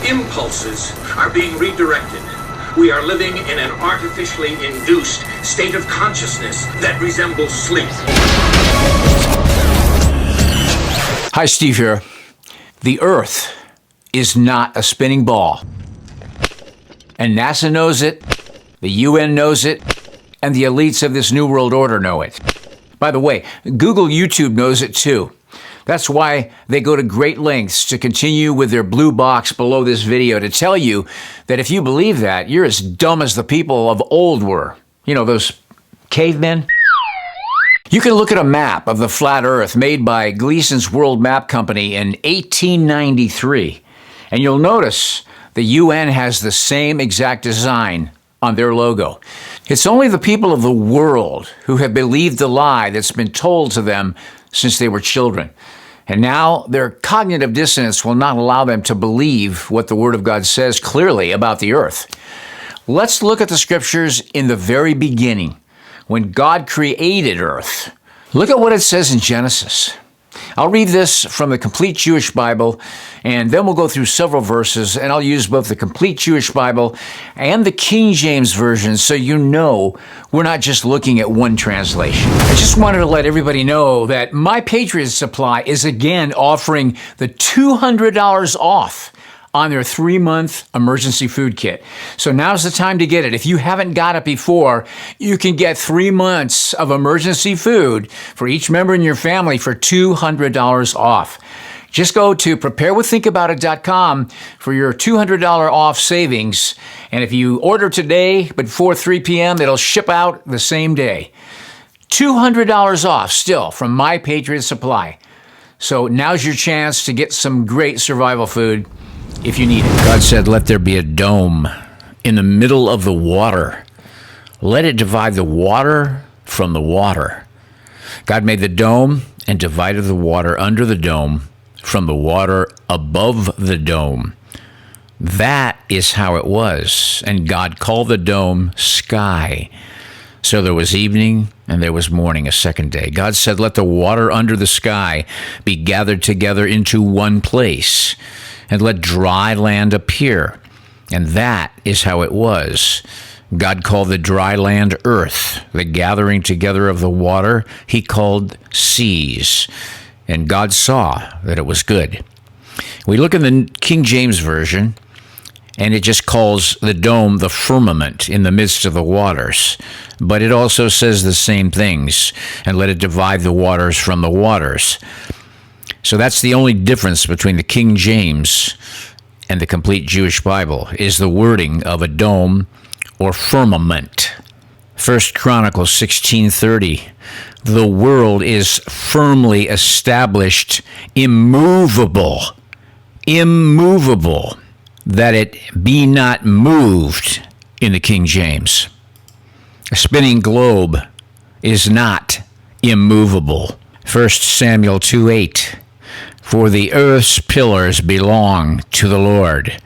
impulses are being redirected. We are living in an artificially induced state of consciousness that resembles sleep. Hi, Steve here. The Earth is not a spinning ball. And NASA knows it, the UN knows it, and the elites of this New World Order know it. By the way, Google YouTube knows it too. That's why they go to great lengths to continue with their blue box below this video to tell you that if you believe that, you're as dumb as the people of old were. You know, those cavemen? You can look at a map of the flat Earth made by Gleason's World Map Company in 1893, and you'll notice the UN has the same exact design on their logo. It's only the people of the world who have believed the lie that's been told to them since they were children. And now their cognitive dissonance will not allow them to believe what the Word of God says clearly about the earth. Let's look at the scriptures in the very beginning, when God created earth. Look at what it says in Genesis. I'll read this from the Complete Jewish Bible, and then we'll go through several verses, and I'll use both the Complete Jewish Bible and the King James Version so you know we're not just looking at one translation. I just wanted to let everybody know that My Patriot Supply is again offering the $200 off on their 3-month emergency food kit. So now's the time to get it. If you haven't got it before, you can get 3 months of emergency food for each member in your family for $200 off. Just go to preparewiththinkaboutit.com for your $200 off savings. And if you order today before 3 p.m., it'll ship out the same day. $200 off still from My Patriot Supply. So now's your chance to get some great survival food if you need it. God said, let there be a dome in the middle of the water. Let it divide the water from the water. God made the dome and divided the water under the dome from the water above the dome. That is how it was. And God called the dome sky. So there was evening and there was morning, a second day. God said, let the water under the sky be gathered together into one place, and let dry land appear. And that is how it was. God called the dry land earth. The gathering together of the water he called seas. And God saw that it was good. We look in the King James Version, and it just calls the dome the firmament in the midst of the waters. But it also says the same things, and let it divide the waters from the waters. So that's the only difference between the King James and the Complete Jewish Bible, is the wording of a dome or firmament. 1 Chronicles 16:30, the world is firmly established, immovable, that it be not moved in the King James. A spinning globe is not immovable. 1 Samuel 2:8, for the earth's pillars belong to the Lord.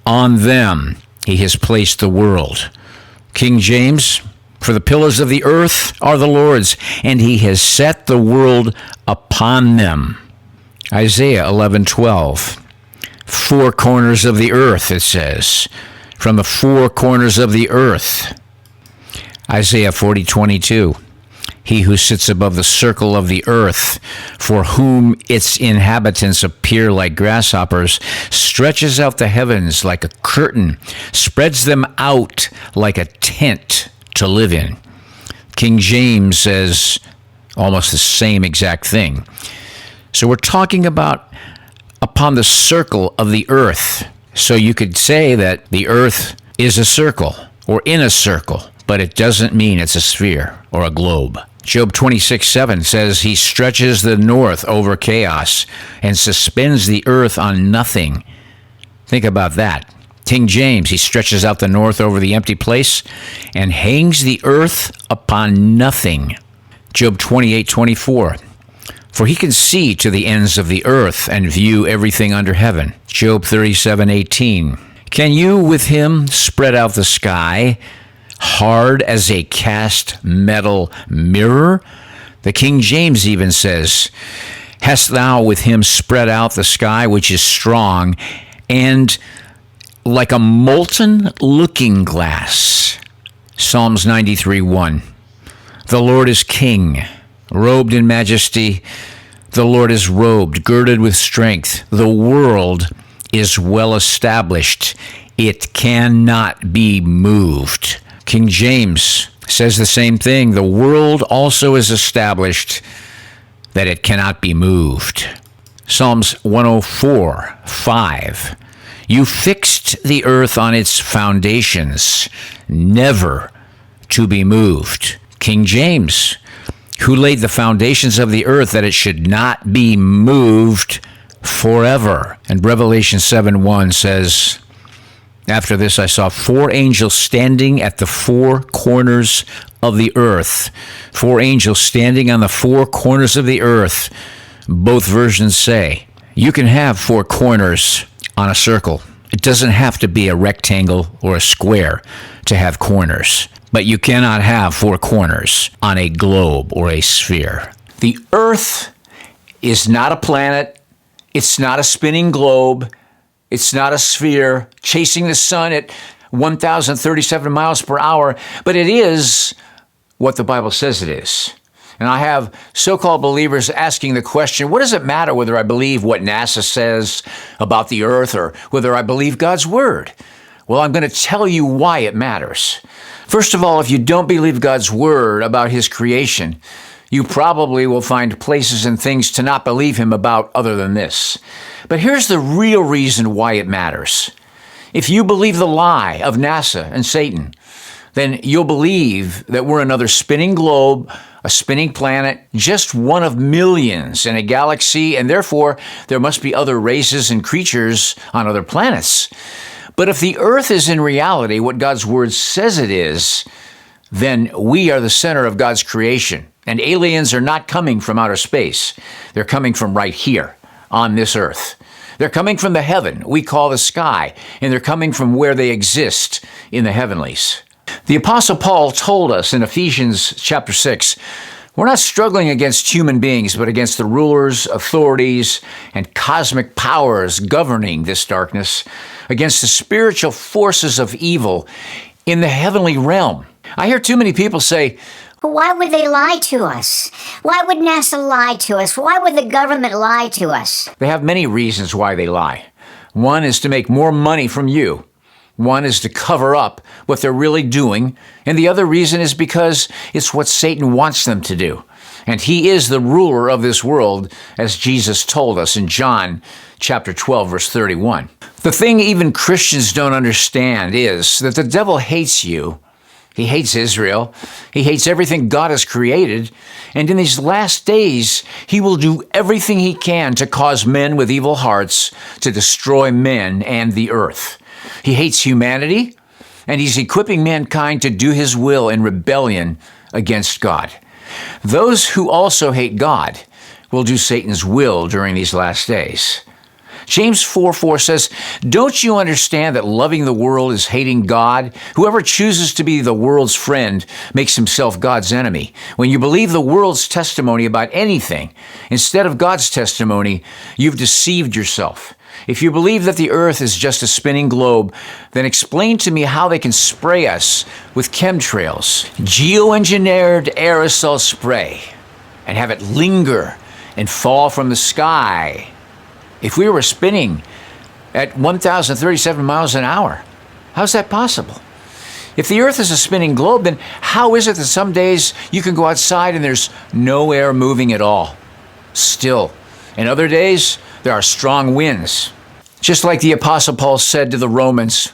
On them he has placed the world. King James, for the pillars of the earth are the Lord's, and he has set the world upon them. Isaiah 11:12, four corners of the earth, it says, from the four corners of the earth. Isaiah 40:22, he who sits above the circle of the earth, for whom its inhabitants appear like grasshoppers, stretches out the heavens like a curtain, spreads them out like a tent to live in. King James says almost the same exact thing. So we're talking about upon the circle of the earth. So you could say that the earth is a circle or in a circle, but it doesn't mean it's a sphere or a globe. Job 26:7 says he stretches the north over chaos and suspends the earth on nothing. Think about that. King James, he stretches out the north over the empty place and hangs the earth upon nothing. Job 28:24, for he can see to the ends of the earth and view everything under heaven. Job 37:18, can you with him spread out the sky, hard as a cast metal mirror? The King James even says, hast thou with him spread out the sky which is strong, and like a molten looking glass. Psalms 93:1. The Lord is king, robed in majesty. The Lord is robed, girded with strength. The world is well established. It cannot be moved. King James says the same thing. The world also is established, that it cannot be moved. Psalms 104:5. You fixed the earth on its foundations, never to be moved. King James, who laid the foundations of the earth that it should not be moved forever. And Revelation 7:1 says, after this I saw 4 angels standing at the 4 corners of the earth. 4 angels standing on the 4 corners of the earth. Both versions say, you can have 4 corners on a circle. It doesn't have to be a rectangle or a square to have corners. But you cannot have 4 corners on a globe or a sphere. The earth is not a planet. It's not a spinning globe. It's not a sphere chasing the sun at 1,037 miles per hour, but it is what the Bible says it is. And I have so-called believers asking the question, what does it matter whether I believe what NASA says about the earth or whether I believe God's word? Well, I'm going to tell you why it matters. First of all, if you don't believe God's word about his creation, you probably will find places and things to not believe him about other than this. But here's the real reason why it matters. If you believe the lie of NASA and Satan, then you'll believe that we're another spinning globe, a spinning planet, just one of millions in a galaxy, and therefore there must be other races and creatures on other planets. But if the earth is in reality what God's word says it is, then we are the center of God's creation. And aliens are not coming from outer space. They're coming from right here on this earth. They're coming from the heaven we call the sky, and they're coming from where they exist in the heavenlies. The Apostle Paul told us in Ephesians chapter 6, we're not struggling against human beings, but against the rulers, authorities, and cosmic powers governing this darkness, against the spiritual forces of evil in the heavenly realm. I hear too many people say, why would they lie to us? Why would NASA lie to us? Why would the government lie to us? They have many reasons why they lie. One is to make more money from you. One is to cover up what they're really doing. And the other reason is because it's what Satan wants them to do. And he is the ruler of this world, as Jesus told us in John chapter 12, verse 31. The thing even Christians don't understand is that the devil hates you. He hates Israel. He hates everything God has created. And in these last days, he will do everything he can to cause men with evil hearts to destroy men and the earth. He hates humanity, and he's equipping mankind to do his will in rebellion against God. Those who also hate God will do Satan's will during these last days. James 4:4 says, don't you understand that loving the world is hating God? Whoever chooses to be the world's friend makes himself God's enemy. When you believe the world's testimony about anything instead of God's testimony, you've deceived yourself. If you believe that the earth is just a spinning globe, then explain to me how they can spray us with chemtrails, geoengineered aerosol spray, and have it linger and fall from the sky. If we were spinning at 1,037 miles an hour, how's that possible? If the earth is a spinning globe, then how is it that some days you can go outside and there's no air moving at all? Still. And other days, there are strong winds. Just like the Apostle Paul said to the Romans,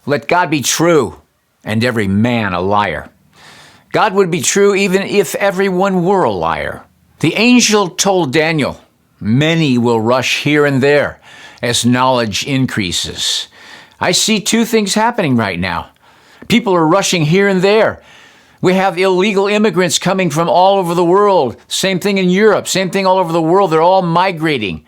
let God be true and every man a liar. God would be true even if everyone were a liar. The angel told Daniel, many will rush here and there as knowledge increases. I see 2 things happening right now. People are rushing here and there. We have illegal immigrants coming from all over the world. Same thing in Europe, same thing all over the world. They're all migrating.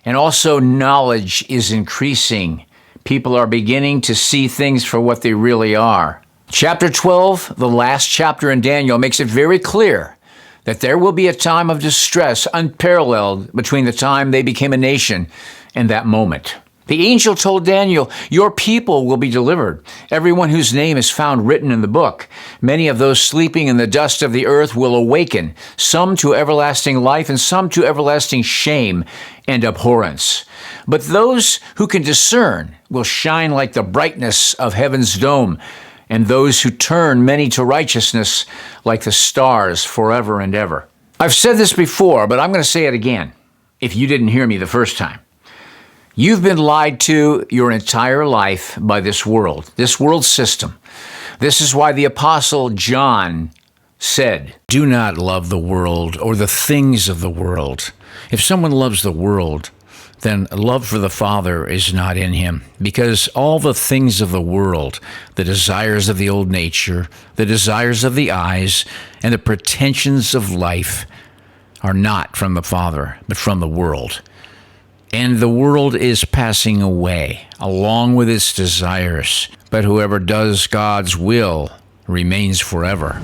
And also knowledge is increasing. People are beginning to see things for what they really are. Chapter 12, the last chapter in Daniel, makes it very clear that there will be a time of distress unparalleled between the time they became a nation and that moment. The angel told Daniel, "Your people will be delivered, everyone whose name is found written in the book. Many of those sleeping in the dust of the earth will awaken, some to everlasting life and some to everlasting shame and abhorrence. But those who can discern will shine like the brightness of heaven's dome, and those who turn many to righteousness like the stars forever and ever." I've said this before, but I'm going to say it again, if you didn't hear me the first time. You've been lied to your entire life by this world system. This is why the Apostle John said, "Do not love the world or the things of the world. If someone loves the world, then love for the Father is not in him, because all the things of the world, the desires of the old nature, the desires of the eyes, and the pretensions of life are not from the Father, but from the world. And the world is passing away, along with its desires, but whoever does God's will remains forever."